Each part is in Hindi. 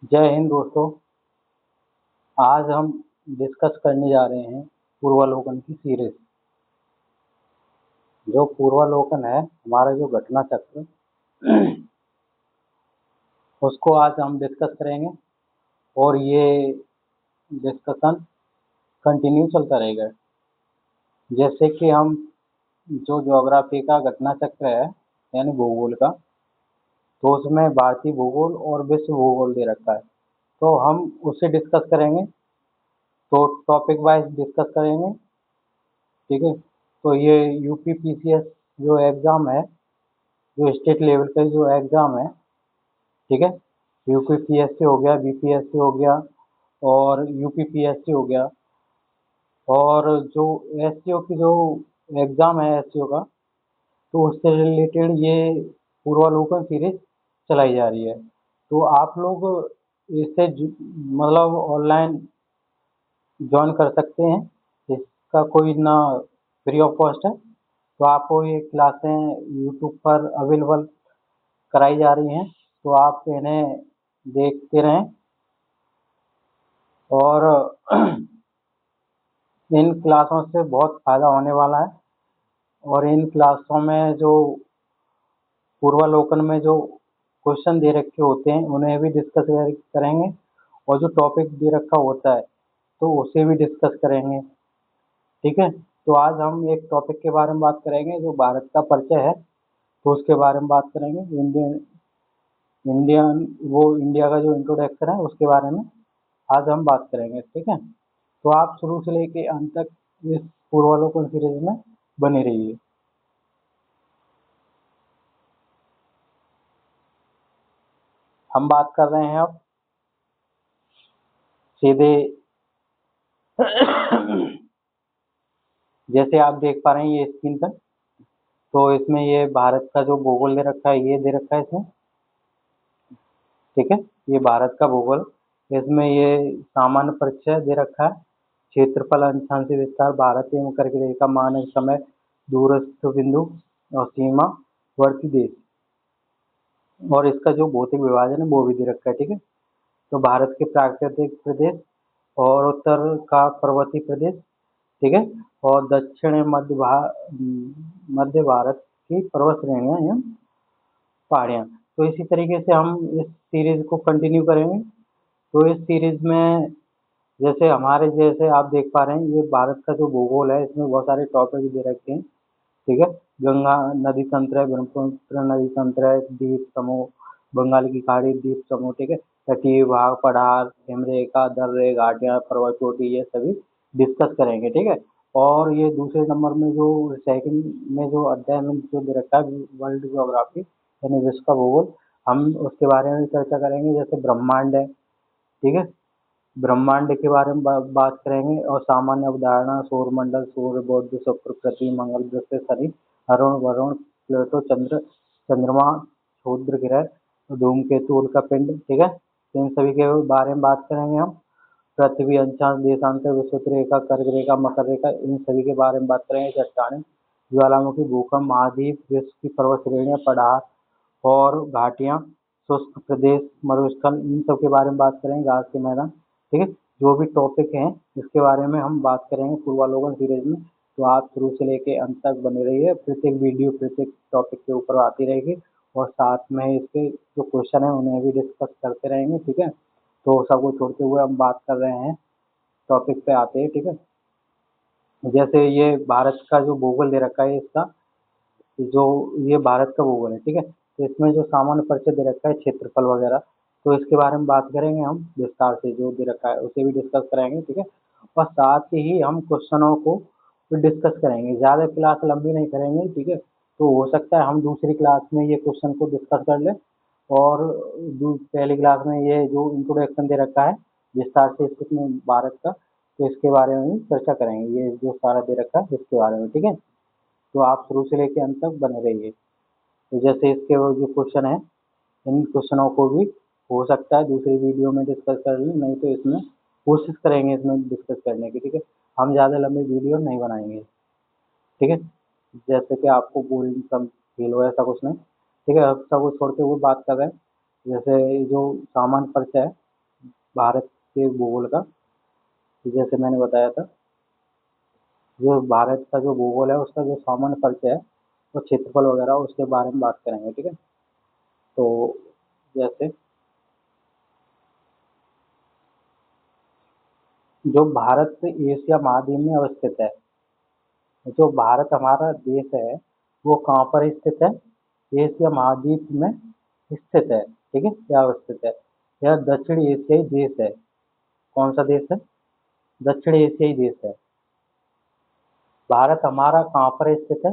जय हिंद दोस्तों। आज हम डिस्कस करने जा रहे हैं पूर्वालोकन की सीरीज। जो पूर्वालोकन है हमारा जो घटना चक्र उसको आज हम डिस्कस करेंगे और ये डिस्कशन कंटिन्यू चलता रहेगा। जैसे कि हम जो ज्योग्राफी का घटना चक्र है यानी भूगोल का, तो उसमें भारतीय भूगोल और विश्व भूगोल दे रखा है, तो हम उसे डिस्कस करेंगे। तो टॉपिक वाइज डिस्कस करेंगे, ठीक है। तो ये यूपीपीसीएस जो एग्ज़ाम है, जो स्टेट लेवल का जो एग्ज़ाम है, ठीक है। यूपीपीएससी हो गया, बीपीएससी हो गया और यूपीपीएससी हो गया। और जो एससीओ की जो एग्ज़ाम है एससीओ का, तो उससे रिलेटेड ये पूर्वालोकन सीरीज चलाई जा रही है। तो आप लोग इसे मतलब ऑनलाइन ज्वाइन कर सकते हैं। इसका कोई ना फ्री ऑफ कॉस्ट है। तो आपको ये क्लासें यूट्यूब पर अवेलेबल कराई जा रही हैं, तो आप इन्हें देखते रहें। और इन क्लासों से बहुत फ़ायदा होने वाला है। और इन क्लासों में जो पूर्वालोकन में जो क्वेश्चन दे रखे होते हैं उन्हें भी डिस्कस करेंगे, और जो टॉपिक दे रखा होता है तो उसे भी डिस्कस करेंगे, ठीक है। तो आज हम एक टॉपिक के बारे में बात करेंगे जो भारत का परिचय है, तो उसके बारे में बात करेंगे। इंडियन वो इंडिया का जो इंट्रोडक्शन है उसके बारे में आज हम बात करेंगे, ठीक है। तो आप शुरू से लेके अंत तक इस पूर्वालोकन सीरीज में बने रहिए। हम बात कर रहे हैं अब सीधे जैसे आप देख पा रहे हैं ये स्क्रीन पर, तो इसमें ये भारत का जो भूगोल दे रखा है ये दे रखा है इसमें, ठीक है। ये भारत का भूगोल, इसमें ये सामान्य परिचय दे रखा है। क्षेत्रफल, अंशांश विस्तार, भारत एवं कर्क रेखा, मानक समय, दूरस्थ बिंदु और सीमावर्ती देश, और इसका जो भौतिक विभाजन है वो भी दे रखा है, ठीक है। तो भारत के प्राकृतिक प्रदेश और उत्तर का पर्वतीय प्रदेश, ठीक है। और दक्षिण मध्य भारत की पर्वत श्रेणियाँ एवं पहाड़ियाँ। तो इसी तरीके से हम इस सीरीज को कंटिन्यू करेंगे। तो इस सीरीज में जैसे हमारे जैसे आप देख पा रहे हैं ये भारत का जो भूगोल है इसमें बहुत सारे टॉपिक दे रखे हैं, ठीक है। गंगा नदी तंत्र है, ब्रह्मपुत्र नदी तंत्र है, द्वीप समूह, बंगाल की खाड़ी, द्वीप समूह, ठीक है। तटीय भाग, पठार, हिमरेखा, दर्रे, घाटियां, पर्वत चोटी, ये सभी डिस्कस करेंगे, ठीक है। और ये दूसरे नंबर में जो सेकंड में जो अध्याय में जो दे रखा है वर्ल्ड ज्योग्राफी यानी विश्व का भूगोल, हम उसके बारे में चर्चा करेंगे। जैसे ब्रह्मांड है, ठीक है। ब्रह्मांड के बारे में बात करेंगे और सामान्य अवधारणा, सौरमंडल, सूर्य, बुध, शुक्र, पृथ्वी, मंगल, बृहस्पति, शनि, अरुण, वरुण, प्लूटो, चंद्र, चंद्रमा, क्षुद्र ग्रह, धूमकेतु, उल्कापिंड, ठीक है। तो इन सभी के बारे में बात करेंगे हम। पृथ्वी, अंशांश, देशांतर, विषुवत रेखा, कर्क रेखा, मकर रेखा, इन सभी के बारे में बात करेंगे। चट्टानें, ज्वालामुखी, भूकंप, महाद्वीप, विश्व की पर्वत श्रेणियां, पठार और घाटियां, शुष्क प्रदेश, मरुस्थल, इन सब के बारे में बात करेंगे। घास के मैदान, ठीक है। जो भी टॉपिक हैं इसके बारे में हम बात करेंगे पूर्वालोकन सीरीज में। तो आप शुरू से लेके अंत तक बने रहिए, प्रत्येक वीडियो प्रत्येक टॉपिक के ऊपर आती रहेगी, और साथ में इसके जो क्वेश्चन है उन्हें भी डिस्कस करते रहेंगे, ठीक है। तो सबको छोड़ते हुए हम बात कर रहे हैं, टॉपिक पे आते हैं, ठीक है। जैसे ये भारत का जो भूगोल दे रखा है इसका, जो ये भारत का भूगोल है, ठीक है। तो इसमें जो सामान्य परिचय दे रखा है, क्षेत्रफल वगैरह, तो इसके बारे में बात करेंगे हम विस्तार से। जो दे रखा है उसे भी डिस्कस करेंगे, ठीक है। और साथ ही हम क्वेश्चनों को डिस्कस करेंगे, ज़्यादा क्लास लंबी नहीं करेंगे, ठीक है। तो हो सकता है हम दूसरी क्लास में ये क्वेश्चन को डिस्कस कर लें, और पहली क्लास में ये जो इंट्रोडक्शन दे रखा है विस्तार से इसमें भारत का, तो इसके बारे में भी चर्चा करेंगे। ये जो सारा दे रखा है इसके बारे में, ठीक है। तो आप शुरू से लेकर अंत तक बने रहिए। तो जैसे इसके वो जो क्वेश्चन है, इन क्वेश्चनों को भी हो सकता है दूसरी वीडियो में डिस्कस कर लें, नहीं तो इसमें कोशिश करेंगे इसमें डिस्कस करने की, ठीक है। हम ज़्यादा लंबी वीडियो नहीं बनाएंगे, ठीक है। जैसे कि आपको बोरिंग कम फील हो ऐसा कुछ नहीं, ठीक है। अब सब कुछ छोड़ते हुए बात कर रहे हैं। जैसे जो सामान्य परिचय है, भारत के भूगोल का। जैसे मैंने बताया था, जो भारत का जो भूगोल है उसका जो सामान्य परिचय है वो क्षेत्रफल वगैरह उसके बारे में बात करेंगे, ठीक है। तो जैसे जो भारत एशिया महाद्वीप में अवस्थित है, जो भारत हमारा देश है वो कहाँ पर स्थित है? एशिया महाद्वीप में स्थित है, ठीक है, क्या अवस्थित है? यह दक्षिण एशियाई देश है। कौन सा देश है? दक्षिण एशियाई देश है। भारत हमारा कहाँ पर स्थित है?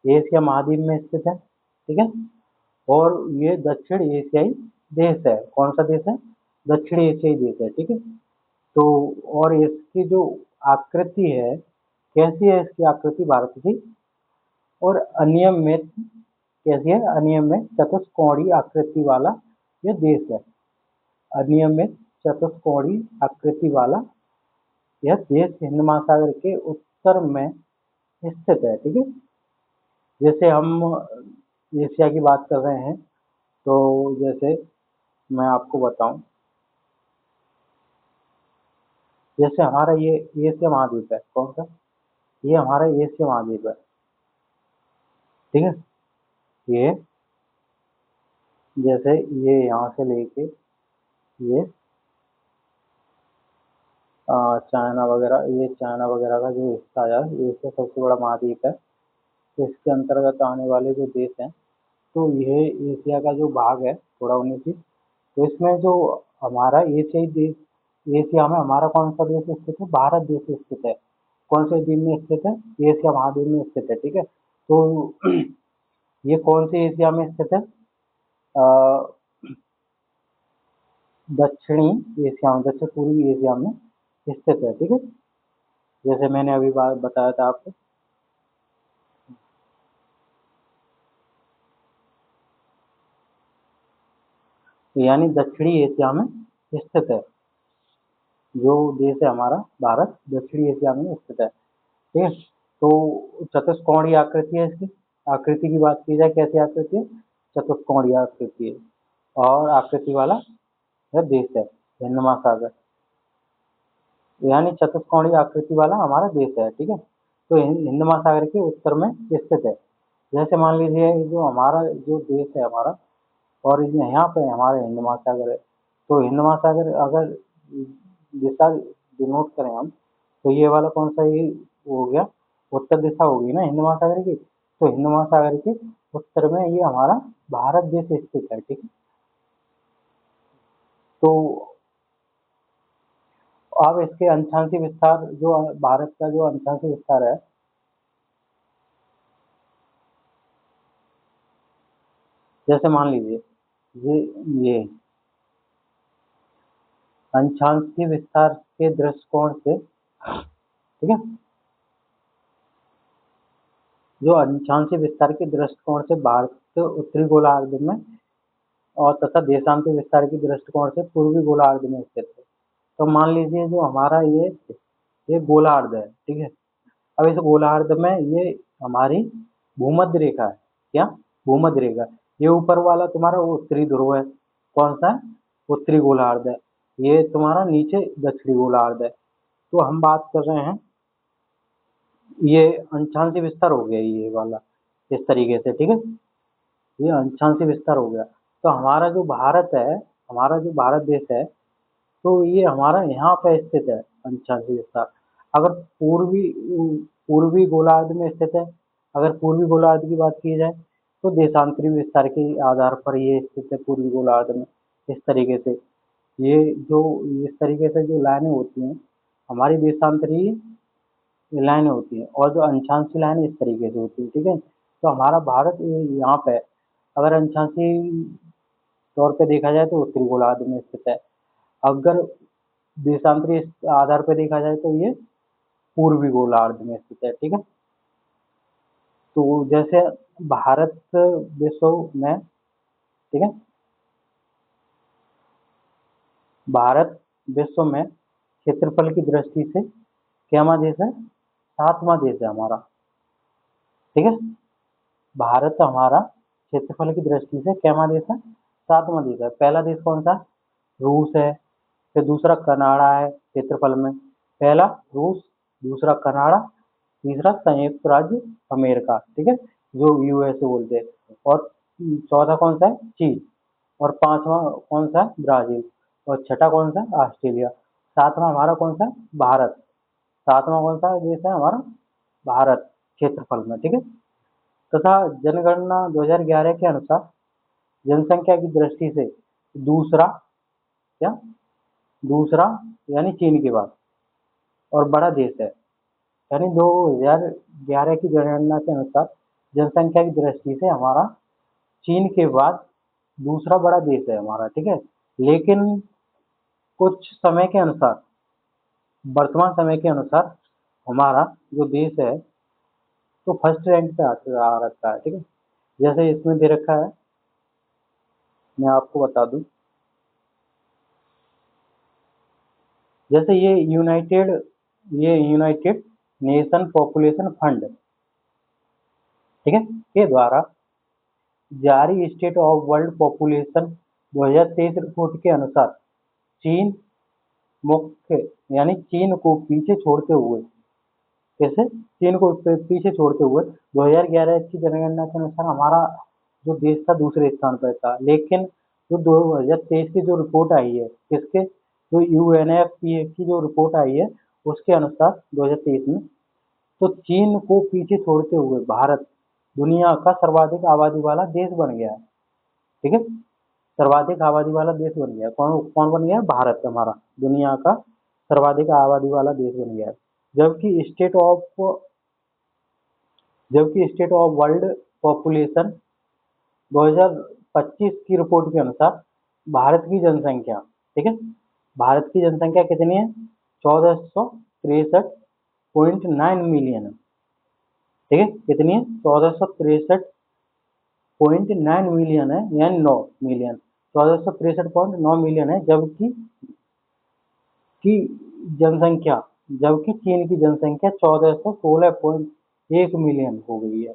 एशिया महाद्वीप में स्थित है, ठीक है। और ये दक्षिण एशियाई देश है। कौन सा देश है? दक्षिण एशियाई देश है, ठीक है। तो और इसकी जो आकृति है, कैसी है इसकी आकृति भारत की? और अनियमित, कैसी है? अनियमित चतुष्कोणीय आकृति वाला यह देश है। अनियमित चतुष्कोणीय आकृति वाला यह देश हिंद महासागर के उत्तर में स्थित है, ठीक है। जैसे हम एशिया की बात कर रहे हैं, तो जैसे मैं आपको बताऊं, जैसे हमारा ये एशिया महाद्वीप है, कौन सा? ये हमारा एशिया महाद्वीप है, ठीक है। ये जैसे ये यहाँ से लेके ये चाइना वगैरह, ये चाइना वगैरह का जो हिस्सा है, एशिया सबसे बड़ा महाद्वीप है। तो इसके अंतर्गत आने वाले जो देश हैं, तो ये एशिया का जो भाग है थोड़ा 19, तो इसमें जो हमारा एशियाई देश, एशिया में हमारा कौन सा देश स्थित है? भारत देश स्थित है। कौन से द्वीप में स्थित है? एशिया महाद्वीप में स्थित है, ठीक है। तो ये कौन से एशिया में स्थित है? अ, दक्षिणी एशिया में, दक्षिण पूर्वी एशिया में स्थित है, ठीक है। जैसे मैंने अभी बात बताया था आपको। यानी दक्षिणी एशिया में स्थित है। जो देश है हमारा भारत दक्षिणी एशिया में स्थित है, ठीक है। तो चतुष्कोणीय आकृति है इसकी। आकृति की बात की जाए, कैसी आकृति है? चतुष्कोणीय आकृति है। और आकृति वाला यह देश है हिंद महासागर, यानी चतुष्कोणीय आकृति वाला हमारा देश है, ठीक है। तो हिंद महासागर के उत्तर में स्थित है। जैसे मान लीजिए जो हमारा जो देश है हमारा, और यहाँ पे हमारे हिंद महासागर है, तो हिंद महासागर अगर दिशा डिनोट करें हम, तो ये वाला कौन सा, ये हो गया उत्तर दिशा होगी ना हिंद महासागर की। तो हिंद महासागर के उत्तर में ये हमारा भारत देश स्थित है, ठीक है। तो अब इसके अंशांशी विस्तार, जो भारत का जो अंशांशी विस्तार है, जैसे मान लीजिए ये अंशांशी विस्तार के दृष्टिकोण से, ठीक है, जो अंशांशी विस्तार के दृष्टिकोण से भारत उत्तरी गोलार्ध में और तथा देशांतर विस्तार के दृष्टिकोण से पूर्वी गोलार्ध में स्थित है। तो मान लीजिए जो हमारा ये गोलार्ध है, ठीक है। अब इस गोलार्ध में ये हमारी भूमध्य रेखा है। क्या? भूमध्य रेखा। ये ऊपर वाला तुम्हारा उत्तरी ध्रुव है। कौन सा है? उत्तरी गोलार्ध है। ये तुम्हारा नीचे दक्षिणी गोलार्ध है। तो हम बात कर रहे हैं, ये अंशांशी विस्तार हो गया ये वाला, इस तरीके से, ठीक है। ये अंशांशी विस्तार हो गया। तो हमारा जो भारत है, हमारा जो भारत देश है, तो ये हमारा यहाँ पे स्थित है अंशांशी विस्तार। अगर पूर्वी पूर्वी गोलार्ध में स्थित है, अगर पूर्वी गोलार्ध की बात की जाए, तो देशांतरी विस्तार के आधार पर ये स्थित है पूर्वी गोलार्ध में। इस तरीके से ये जो इस तरीके से जो लाइनें होती हैं हमारी देशांतरी लाइनें होती हैं, और जो अंशांशी लाइनें इस तरीके से होती है, ठीक है। तो हमारा भारत यहाँ पे अगर अंशांशी तौर पे देखा जाए तो उत्तरी गोलार्ध में स्थित है। अगर देशांतरी आधार पर देखा जाए तो ये पूर्वी गोलार्ध में स्थित है, ठीक है। तो जैसे भारत विश्व में, ठीक है, भारत विश्व में क्षेत्रफल की दृष्टि से क्या देश है? सातवां देश है हमारा, ठीक है। भारत हमारा क्षेत्रफल की दृष्टि से क्या देश है? सातवां देश है। पहला देश कौन सा? रूस है, फिर दूसरा कनाडा है क्षेत्रफल में, पहला रूस, दूसरा कनाडा, तीसरा संयुक्त राज्य अमेरिका, ठीक है, जो यूएसए बोलते हैं, और चौथा कौन सा है, चीन, और पांचवा कौन सा है, ब्राजील, और छठा कौन सा है, ऑस्ट्रेलिया, सातवां हमारा कौन सा है, भारत, सातवां कौन सा देश है हमारा, भारत क्षेत्रफल में, ठीक है। तथा जनगणना 2011 के अनुसार जनसंख्या की दृष्टि से दूसरा, क्या, दूसरा यानी चीन के बाद और बड़ा देश है, यानी 2011 की जनगणना के अनुसार जनसंख्या की दृष्टि से हमारा चीन के बाद दूसरा बड़ा देश है हमारा, ठीक है। लेकिन कुछ समय के अनुसार, वर्तमान समय के अनुसार हमारा जो देश है तो फर्स्ट रैंक पे आ रखा है, ठीक है। जैसे इसमें दे रखा है, मैं आपको बता दूं, जैसे ये यूनाइटेड नेशन पॉपुलेशन फंड, ठीक है, के द्वारा जारी state of world population 2023 report के अनुसार चीन मुख्य, यानी चीन को पीछे छोड़ते हुए, कैसे, चीन को पीछे छोड़ते हुए 2011 की जनगणना के अनुसार हमारा जो देश था दूसरे स्थान पर था। लेकिन जो 2023 की जो रिपोर्ट आई है, किसके, जो यूएनएफपीए की जो रिपोर्ट आई है उसके अनुसार 2023 में, तो चीन को पीछे छोड़ते हुए भारत दुनिया का सर्वाधिक आबादी वाला देश बन गया है, ठीक है, सर्वाधिक आबादी वाला देश बन गया। कौन कौन बन गया, भारत हमारा दुनिया का सर्वाधिक आबादी वाला देश बन गया है। जबकि स्टेट ऑफ वर्ल्ड पॉपुलेशन 2025 की रिपोर्ट के अनुसार भारत की जनसंख्या, ठीक है, भारत की जनसंख्या कितनी है, 1463.9 मिलियन है, ठीक है, कितनी है, 1463.9 मिलियन है, यानी 9 मिलियन, 1463.9 मिलियन है। जनसंख्या जबकि चीन की जनसंख्या 1416.1 मिलियन हो गई है,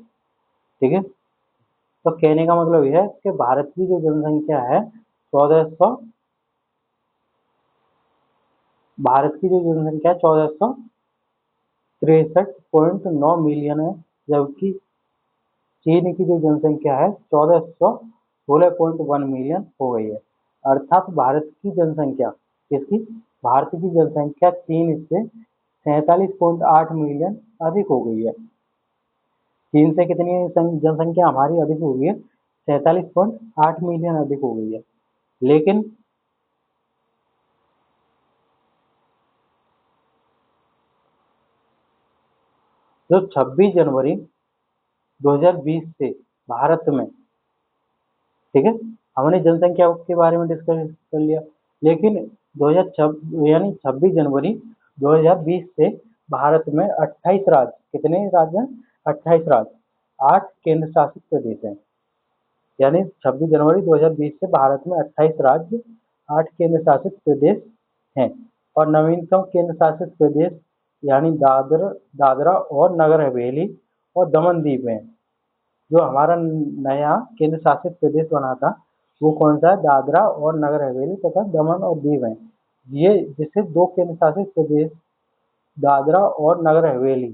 ठीक है। तो कहने का मतलब यह है कि भारत की जो जनसंख्या है 1400 भारत की जो जनसंख्या 1463.9 मिलियन है, जबकि चीन की जो जनसंख्या है 1416.1 मिलियन हो गई है। अर्थात भारत की जनसंख्या चीन से 47.8 मिलियन अधिक हो गई है। चीन से कितनी जनसंख्या हमारी अधिक हो गई है, 47.8 मिलियन अधिक हो गई है। लेकिन जो 26 जनवरी 2020 से भारत में, ठीक है, हमने जनसंख्या के बारे में डिस्कस कर लिया। लेकिन 2026 यानी 26 जनवरी 2020 से भारत में 28 राज्य, कितने राज्य हैं, 28 राज्य, 8 केंद्र शासित प्रदेश हैं। यानी 26 जनवरी 2020 से भारत में 28 राज्य, 8 केंद्र शासित प्रदेश हैं। और नवीनतम केंद्र शासित प्रदेश यानी दादरा और नगर हवेली और दमन दीव है। जो हमारा नया केंद्र शासित प्रदेश बना था वो कौन सा है, दादरा और नगर हवेली तथा दमन और दीव है। ये जिसे दो केंद्र शासित प्रदेश दादरा और नगर हवेली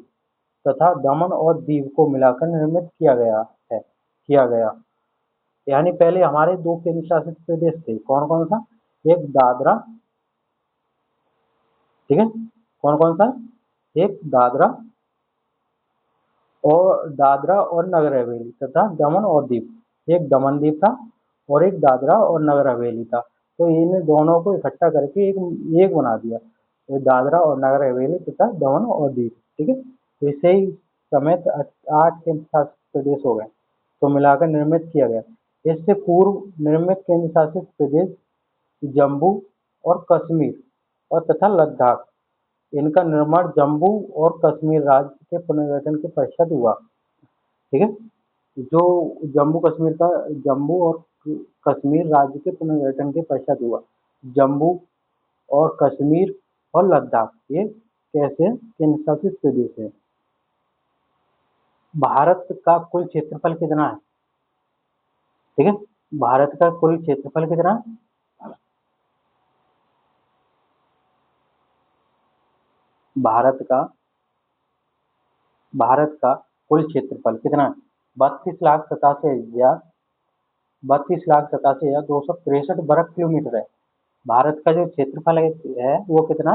तथा दमन और दीव को मिलाकर निर्मित किया गया। यानी पहले हमारे दो केंद्र शासित प्रदेश थे, कौन कौन सा, एक दादरा, ठीक है, कौन कौन सा, एक दादरा और नगर हवेली तथा दमन और दीव, एक दमन दीव था और एक दादरा और नगर हवेली था। तो इन दोनों को इकट्ठा करके एक बना दिया, ये दादरा और नगर हवेली तथा दमन और दीव, ठीक है। तो इसे ही समेत 8 केंद्र शासित प्रदेश हो गए, तो मिलाकर निर्मित किया गया। इससे पूर्व निर्मित केंद्र शासित प्रदेश जम्मू और कश्मीर और तथा लद्दाख, इनका निर्माण जम्मू और कश्मीर राज्य के पुनर्गठन के पश्चात हुआ, ठीक है। जो जम्मू और कश्मीर राज्य के पुनर्गठन के पश्चात हुआ। जम्मू और कश्मीर और लद्दाख ये कैसे केंद्र शासित प्रदेश है। भारत का कुल क्षेत्रफल कितना है, ठीक है, भारत का कुल क्षेत्रफल कितना है, भारत का कुल क्षेत्रफल कितना है? 32,87,263 है। भारत का जो क्षेत्रफल है वो कितना?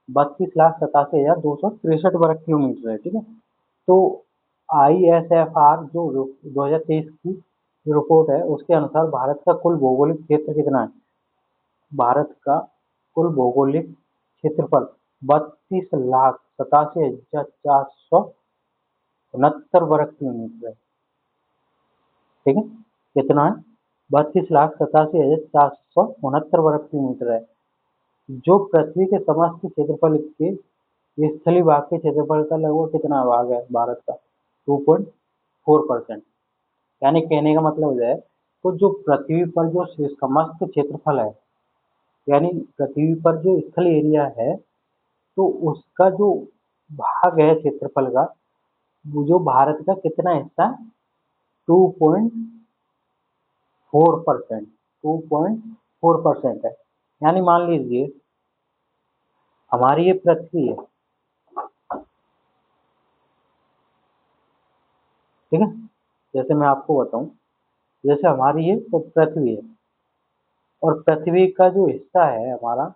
32,87,263 है। ठीक है। तो ISFR जो 2023 की रिपोर्ट है उसके अनुसार भारत का कुल भौगोलिक क्षेत्र कितना है? भारत का कुल भौगोलिक क्षेत्रफल 32,87,469 वर्ग किलोमीटर है। ठीक है। कितना है? 32,87,469 वर्ग किलोमीटर है, जो पृथ्वी के समस्त क्षेत्रफल के स्थलीय भाग के क्षेत्रफल का लगभग कितना भाग है भारत का? 2.4%। यानी कहने का मतलब है, तो जो पृथ्वी पर जो समस्त क्षेत्रफल है, यानी पृथ्वी पर जो स्थलीय एरिया है, तो उसका जो भाग है क्षेत्रफल का, वो जो भारत का कितना हिस्सा? 2.4%। 2.4% है। यानी मान लीजिए हमारी ये पृथ्वी है, ठीक है। जैसे मैं आपको बताऊं, जैसे हमारी ये तो पृथ्वी है, और पृथ्वी का जो हिस्सा है हमारा,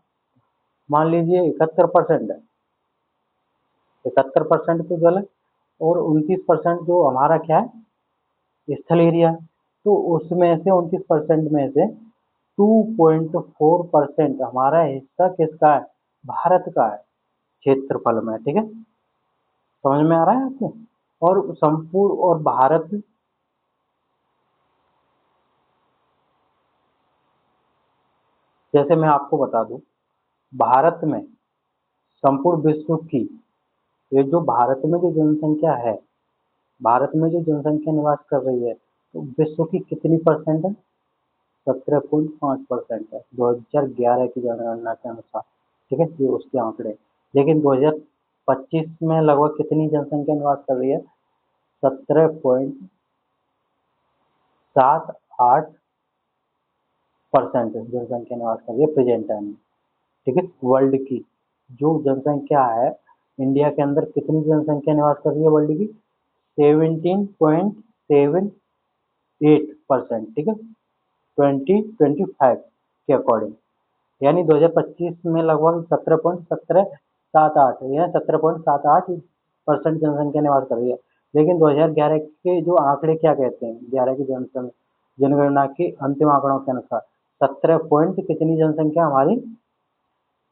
मान लीजिए 71% है। 71% तो जल है, और 29% जो हमारा क्या है? स्थल एरिया है। तो उसमें से 29% में से 2.4% हमारा हिस्सा किसका है? भारत का है, क्षेत्रफल में। ठीक है। समझ में आ रहा है आपको? और संपूर्ण और भारत, जैसे मैं आपको बता दूं, भारत में संपूर्ण विश्व की, ये जो भारत में जो जनसंख्या है, भारत में जो जनसंख्या निवास कर रही है, तो विश्व की कितनी परसेंट है? 17.5% है 2011 की जनगणना के अनुसार। ठीक है, ये उसके आंकड़े। लेकिन 2025 में लगभग कितनी जनसंख्या निवास कर रही है? 17.78% जनसंख्या निवास कर रही है प्रेजेंट टाइम में। ठीक है। वर्ल्ड की जो जनसंख्या है, इंडिया के अंदर कितनी जनसंख्या निवास कर रही है वर्ल्ड की? 17.78%। ठीक है, 2025 के अकॉर्डिंग। यानी 2025 में लगभग 17.78, यानी 17.78% जनसंख्या निवास कर रही है। लेकिन 2011 के जो आंकड़े क्या कहते हैं, 11 की जनगणना के अंतिम आंकड़ों के अनुसार 17 पॉइंट कितनी जनसंख्या हमारी?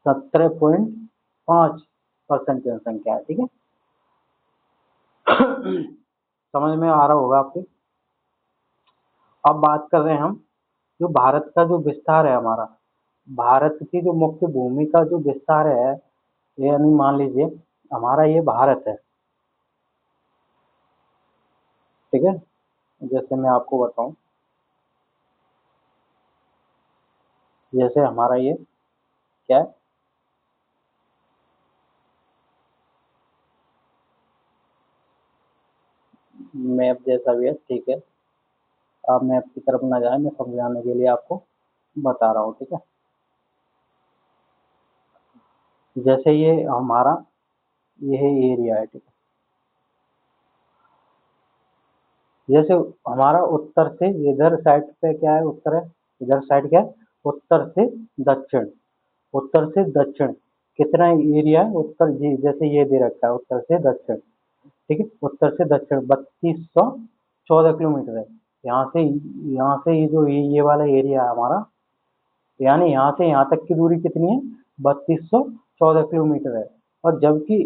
17.5% जनसंख्या है। ठीक है। समझ में आ रहा होगा आपको? अब बात कर रहे हैं हम, जो भारत का जो विस्तार है हमारा, भारत की जो मुख्य भूमि का जो विस्तार है, यानी मान लीजिए हमारा ये भारत है। ठीक है। जैसे मैं आपको बताऊं, जैसे हमारा ये क्या है? मैप जैसा भी है। ठीक है। आप मैप की तरफ ना जाए, मैं समझाने के लिए आपको बता रहा हूँ। ठीक है। जैसे ये हमारा ये एरिया है। ठीक है। जैसे हमारा उत्तर से इधर साइड पे क्या है? उत्तर है। इधर साइड क्या है? उत्तर से दक्षिण। उत्तर से दक्षिण कितना एरिया है? उत्तर जी जैसे ये दे रखा है, उत्तर से दक्षिण। ठीक है। उत्तर से दक्षिण 3214 किलोमीटर है। यहाँ से ये वाला एरिया है हमारा, यानी यहाँ से यहाँ तक की दूरी कितनी है? 3214 किलोमीटर है। और जबकि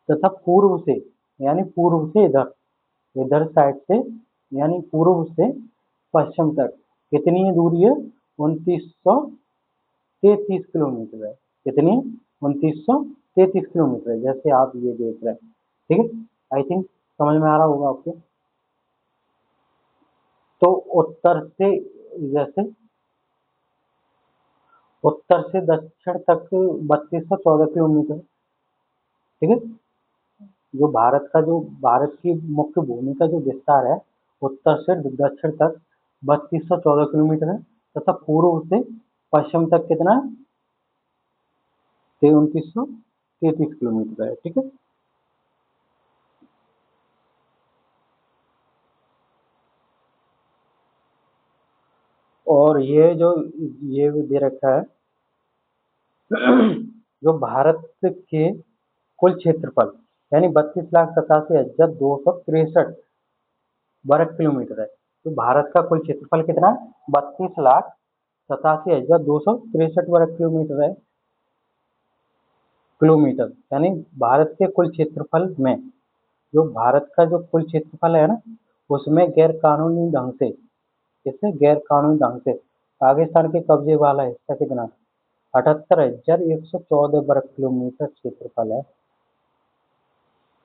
तथा पूर्व से, यानी पूर्व से इधर, इधर साइड से, यानी पूर्व से पश्चिम तक कितनी है दूरी है? 2933 किलोमीटर है। कितनी? 2933 किलोमीटर है, जैसे आप ये देख रहे हैं। ठीक है। आई थिंक समझ में आ रहा होगा आपको? तो उत्तर से, जैसे उत्तर से दक्षिण तक 3214 किलोमीटर। ठीक है। जो भारत की मुख्य भूमि का जो विस्तार है, उत्तर से दक्षिण तक 3214 किलोमीटर है, तथा पूर्व से पश्चिम तक कितना है? 2933 किलोमीटर है। ठीक है, और ये भी दे रखा है जो भारत के कुल क्षेत्रफल यानी 32,87,263 वर्ग किलोमीटर है। तो भारत का कुल क्षेत्रफल कितना है? 32,87,263 वर्ग किलोमीटर यानी भारत के कुल क्षेत्रफल में जो भारत का जो कुल क्षेत्रफल है ना, उसमें गैर कानूनी ढंग से गैर कानूनी ढंग से पाकिस्तान के कब्जे वाला हिस्सा कितना? 78,114 वर्ग किलोमीटर क्षेत्रफल है।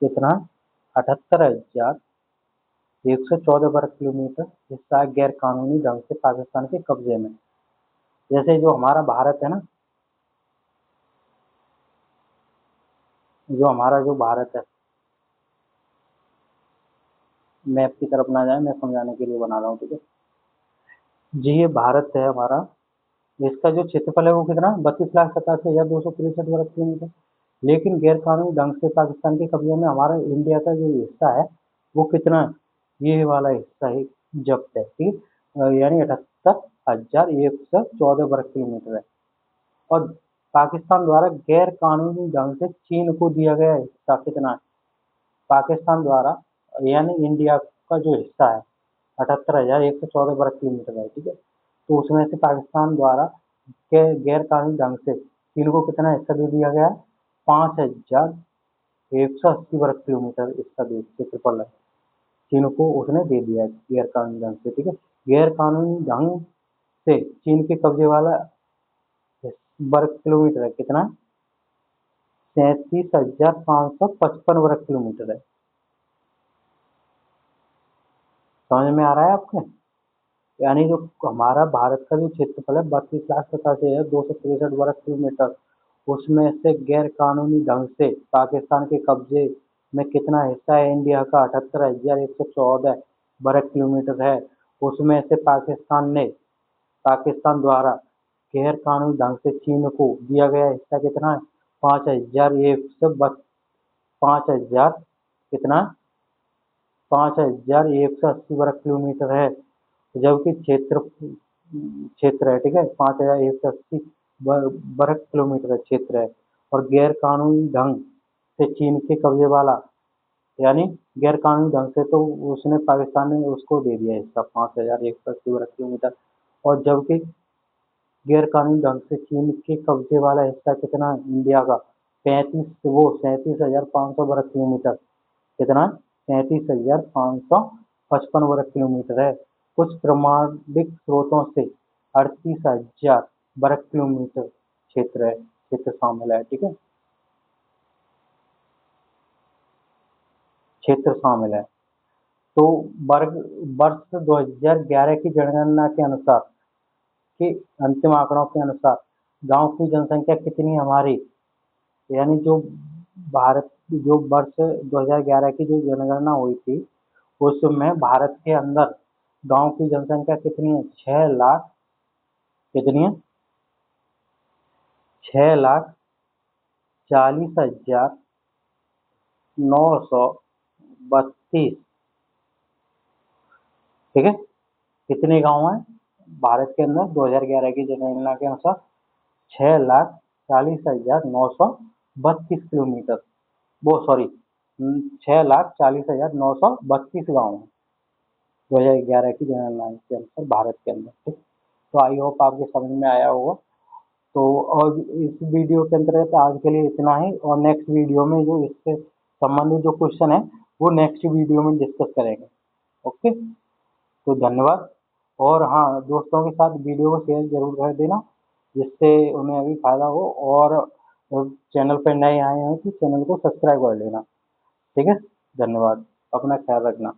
कितना? 78,114 वर्ग किलोमीटर हिस्सा गैर कानूनी ढंग से पाकिस्तान के कब्जे में। जैसे जो हमारा भारत है ना, जो भारत है, मैप की तरफ ना जाए, मैं समझाने के लिए बना रहा हूँ। ठीक है जी, ये भारत है हमारा, इसका जो क्षेत्रफल है वो कितना? 32,87,263 वर्ग किलोमीटर। लेकिन गैर कानूनी ढंग से पाकिस्तान के कब्जे में हमारा इंडिया का जो हिस्सा है वो कितना है? ये वाला हिस्सा ही जब्त है। ठीक है, यानी 78,114 वर्ग किलोमीटर है। और पाकिस्तान द्वारा गैर कानूनी ढंग से चीन को दिया गया हिस्सा कितना है? पाकिस्तान द्वारा यानी इंडिया का जो हिस्सा है 78,114 वर्ग किलोमीटर है। ठीक है, तो उसमें से पाकिस्तान द्वारा के गैर कानूनी ढंग से चीन को कितना हिस्सा दे दिया गया है? 5,180 वर्ग किलोमीटर इसका क्षेत्रफल है, चीन को उसने दे दिया है गैर कानूनी ढंग से। ठीक है, गैर कानूनी ढंग से चीन के कब्जे वाला वर्ग किलोमीटर है कितना? 37,555 वर्ग किलोमीटर है। समझ में आ रहा है आपको? यानी जो हमारा भारत का जो क्षेत्रफल है 32,87,263 वर्ग किलोमीटर, उसमें से गैर कानूनी ढंग से पाकिस्तान के कब्जे में कितना हिस्सा है इंडिया का? 78,114 वर्ग किलोमीटर है। उसमें से पाकिस्तान द्वारा गैर कानूनी ढंग से चीन को दिया गया हिस्सा कितना है? 5,000 कितना? 5,180 वर्ग किलोमीटर है। जबकि क्षेत्र है, ठीक है, 5,180 वर्ग किलोमीटर का क्षेत्र है। और गैर कानूनी ढंग से चीन के कब्जे वाला यानी गैर कानूनी ढंग से तो उसने पाकिस्तान ने उसको दे दिया हिस्सा 5,180 वर्ग किलोमीटर। और जबकि गैर कानूनी ढंग से चीन के कब्जे वाला हिस्सा कितना है इंडिया का? 37,500 वर्ग किलोमीटर। कितना? 37,555 वर्ग किलोमीटर है। कुछ प्रमाणिक स्रोतों से 38,000 वर्ग किलोमीटर क्षेत्र शामिल है। ठीक है, क्षेत्र शामिल है। तो वर्ग वर्ष 2011 की जनगणना के अनुसार के अंतिम आंकड़ों के अनुसार गांव की जनसंख्या कितनी हमारी? यानी जो भारत जो वर्ष 2011 की जो जनगणना हुई थी उसमें भारत के अंदर गांव की जनसंख्या कितनी है? 6,00,000 कितनी है? 6,40,932। ठीक है, कितने गांव हैं भारत के अंदर 2011 की जनगणना के अनुसार? 6,40,932 वो सॉरी 6,40,932 गाँव हैं 2011 की जनगणना के अनुसार भारत के अंदर। ठीक, तो आई होप आपके समझ में आया होगा। तो और इस वीडियो के अंतर्गत आज के लिए इतना ही, और नेक्स्ट वीडियो में जो इससे संबंधित जो क्वेश्चन है वो नेक्स्ट वीडियो में डिस्कस करेंगे। ओके, तो धन्यवाद। और हाँ, दोस्तों के साथ वीडियो को शेयर जरूर कर देना जिससे उन्हें अभी फायदा हो, और चैनल पर नए आए हैं तो चैनल को सब्सक्राइब कर लेना। ठीक है, धन्यवाद, अपना ख्याल रखना।